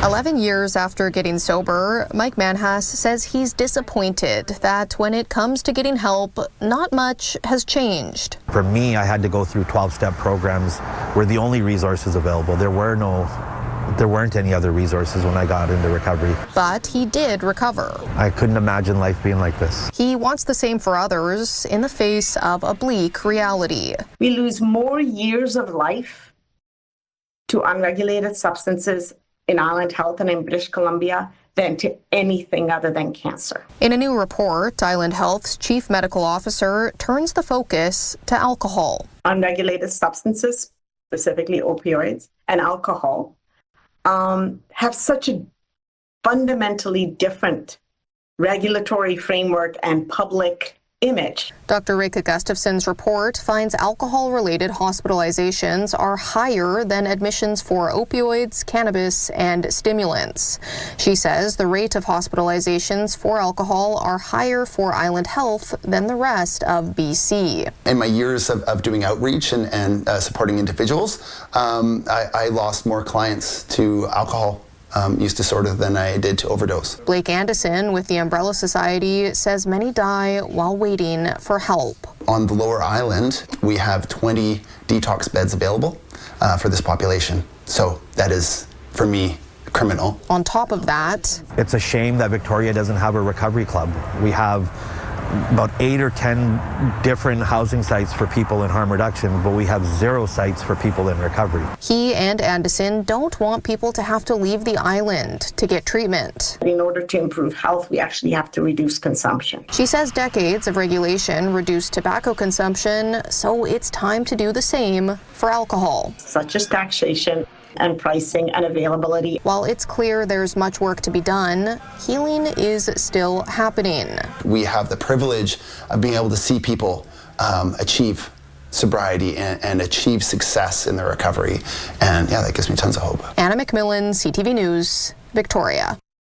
11 years after getting sober, McMillan says he's disappointed that when it comes to getting help, not much has changed. For me, I had to go through 12-step programs were the only resources available. There weren't any other resources when I got into recovery. But he did recover. I couldn't imagine life being like this. He wants the same for others in the face of a bleak reality. We lose more years of life to unregulated substances in Island Health and in British Columbia than to anything other than cancer. In a new report, Island Health's chief medical officer turns the focus to alcohol. Unregulated substances, specifically opioids and alcohol, have such a fundamentally different regulatory framework and public image. Dr. Reka Gustafson's report finds alcohol-related hospitalizations are higher than admissions for opioids, cannabis, and stimulants. She says the rate of hospitalizations for alcohol are higher for Island Health than the rest of BC. In my years of doing outreach and supporting individuals, I lost more clients to alcohol use disorder than I did to overdose. Blake Anderson with the Umbrella Society says many die while waiting for help. On the Lower Island, we have 20 detox beds available for this population. So that is, for me, criminal. On top of that, it's a shame that Victoria doesn't have a recovery club. We have about 8 or 10 different housing sites for people in harm reduction, but we have 0 sites for people in recovery. He and Anderson don't want people to have to leave the island to get treatment. In order to improve health, we actually have to reduce consumption. She says decades of regulation reduced tobacco consumption, so it's time to do the same for alcohol. Such as taxation and pricing and availability. While it's clear there's much work to be done, healing is still happening. We have the privilege of being able to see people achieve sobriety and achieve success in their recovery. And yeah, that gives me tons of hope. Anna McMillan, CTV News, Victoria.